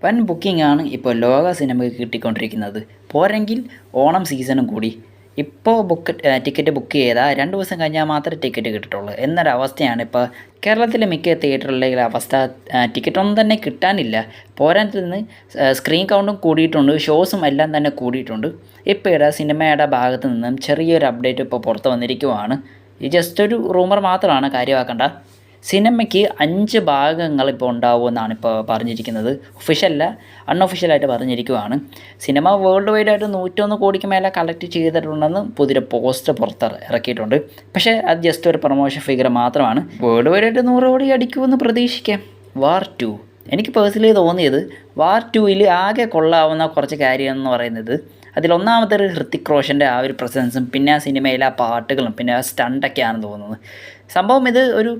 വൻ ബുക്കിംഗാണ് ഇപ്പോൾ ലോക സിനിമയ്ക്ക് കിട്ടിക്കൊണ്ടിരിക്കുന്നത്. പോരെങ്കിൽ ഓണം സീസണും കൂടി. ഇപ്പോൾ ടിക്കറ്റ് ബുക്ക് ചെയ്താൽ 2 ദിവസം കഴിഞ്ഞാൽ മാത്രമേ ടിക്കറ്റ് കിട്ടത്തുള്ളൂ എന്നൊരവസ്ഥയാണ് ഇപ്പോൾ കേരളത്തിലെ മിക്ക തിയേറ്ററുകളിലെ അവസ്ഥ. ടിക്കറ്റൊന്നും തന്നെ കിട്ടാനില്ല. പോരാത്തതിന് സ്ക്രീൻ കൗണ്ടും കൂടിയിട്ടുണ്ട്, ഷോസും എല്ലാം തന്നെ കൂടിയിട്ടുണ്ട്. ഇപ്പോൾ സിനിമയുടെ ഭാഗത്തു നിന്നും ചെറിയൊരു അപ്ഡേറ്റ് ഇപ്പോൾ പുറത്ത് വന്നിരിക്കുവാണ്. ഇത് ജസ്റ്റ് ഒരു റൂമർ മാത്രമാണ്, കാര്യമാക്കണ്ട. സിനിമയ്ക്ക് 5 ഭാഗങ്ങൾ ഇപ്പോൾ ഉണ്ടാവുമെന്നാണ് ഇപ്പോൾ പറഞ്ഞിരിക്കുന്നത്. ഒഫീഷ്യലല്ല, അൺഒഫീഷ്യലായിട്ട് പറഞ്ഞിരിക്കുവാണ്. സിനിമ വേൾഡ് വൈഡായിട്ട് 101 കോടിക്ക് മേലെ കളക്ട് ചെയ്തിട്ടുണ്ടെന്ന് പുതിയ പോസ്റ്റ് ഇറക്കിയിട്ടുണ്ട്. പക്ഷേ അത് ജസ്റ്റ് ഒരു പ്രൊമോഷൻ ഫിഗർ മാത്രമാണ്. വേൾഡ് വൈഡായിട്ട് 100 കോടി അടിക്കുമെന്ന് പ്രതീക്ഷിക്കാം. വാർ 2 എനിക്ക് പേഴ്സണലി തോന്നിയത് വാർ 2 ആകെ കൊള്ളാവുന്ന കുറച്ച് കാര്യം എന്ന് പറയുന്നത് അതിലൊന്നാമതൊരു ഹൃത്തിക് റോഷൻ്റെ ആ ഒരു പ്രസൻസും പിന്നെ ആ സിനിമയിലെ ആ പാട്ടുകളും പിന്നെ ആ സ്റ്റണ്ടൊക്കെയാണെന്ന് തോന്നുന്നത്. സംഭവം ഇത് ഒരു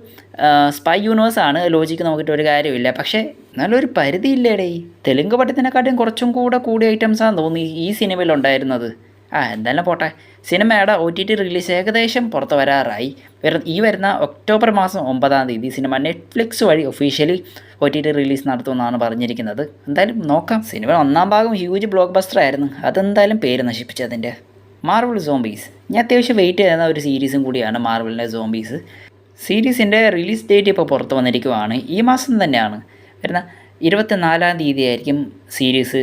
സ്പൈ യൂണിവേഴ്സാണ്, ലോജിക്ക് നോക്കിയിട്ട് ഒരു കാര്യമില്ല. പക്ഷേ നല്ലൊരു പരിധിയില്ലേടേ. തെലുങ്ക് പടത്തിനെക്കാട്ടും കുറച്ചും കൂടിയ ഐറ്റംസാണെന്ന് തോന്നി ഈ സിനിമയിലുണ്ടായിരുന്നത്. എന്തായാലും പോട്ടെ. സിനിമയുടെ OTT റിലീസ് ഏകദേശം പുറത്ത് വരാറായി. ഈ വരുന്ന ഒക്ടോബർ മാസം 9-ാം തീയതി സിനിമ നെറ്റ്ഫ്ലിക്സ് വഴി ഒഫീഷ്യലി OTT റിലീസ് നടത്തുമെന്നാണ് പറഞ്ഞിരിക്കുന്നത്. എന്തായാലും നോക്കാം. സിനിമ 1-ാം ഭാഗം ഹ്യൂജ് ബ്ലോക്ക് ബസ്റ്റർ ആയിരുന്നു. അതെന്തായാലും പേര് നശിപ്പിച്ചതിൻ്റെ. മാർവൽ സോംബീസ് ഞാൻ അത്യാവശ്യം വെയിറ്റ് ചെയ്യുന്ന ഒരു സീരീസും കൂടിയാണ് മാർവലിൻ്റെ സോംബീസ്. സീരീസിൻ്റെ റിലീസ് ഡേറ്റ് ഇപ്പോൾ പുറത്ത് വന്നിരിക്കുവാണ്. ഈ മാസം തന്നെയാണ് വരുന്ന 24-ാം തീയതി ആയിരിക്കും സീരീസ്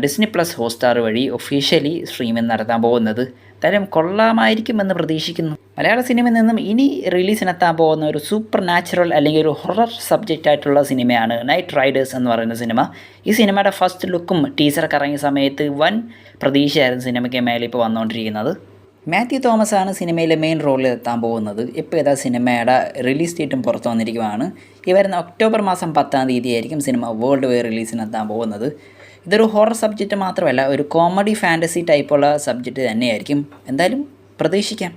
ഡിസ്നി പ്ലസ് ഹോട്ട്സ്റ്റാർ വഴി ഒഫീഷ്യലി സ്ട്രീമിംഗ് നടത്താൻ പോകുന്നത്. എന്തായാലും കൊള്ളാമായിരിക്കുമെന്ന് പ്രതീക്ഷിക്കുന്നു. മലയാള സിനിമയിൽ നിന്നും ഇനി റിലീസിനെത്താൻ പോകുന്ന ഒരു സൂപ്പർ നാച്ചുറൽ അല്ലെങ്കിൽ ഒരു ഹൊറർ സബ്ജക്റ്റ് ആയിട്ടുള്ള സിനിമയാണ് നൈറ്റ് റൈഡേഴ്സ് എന്ന് പറയുന്ന സിനിമ. ഈ സിനിമയുടെ ഫസ്റ്റ് ലുക്കും ടീസറൊക്കെ ഇറങ്ങിയ സമയത്ത് വൻ പ്രതീക്ഷയായിരുന്നു സിനിമയ്ക്ക് മേലെ ഇപ്പോൾ വന്നുകൊണ്ടിരിക്കുന്നത്. മാത്യു തോമസ് ആണ് സിനിമയിലെ മെയിൻ റോളിൽ എത്താൻ പോകുന്നത്. ഇപ്പോൾ സിനിമയുടെ റിലീസ് ഡേറ്റും പുറത്ത് വന്നിരിക്കുകയാണ്. ഈ വരുന്ന ഒക്ടോബർ മാസം 10-ാം തീയതി ആയിരിക്കും സിനിമ വേൾഡ് വൈഡ് റിലീസിനെത്താൻ പോകുന്നത്. ഇതൊരു ഹൊറർ സബ്ജക്റ്റ് മാത്രമല്ല, ഒരു കോമഡി ഫാൻറ്റസി ടൈപ്പുള്ള സബ്ജക്റ്റ് തന്നെയായിരിക്കും. എന്തായാലും പ്രതീക്ഷിക്കാം.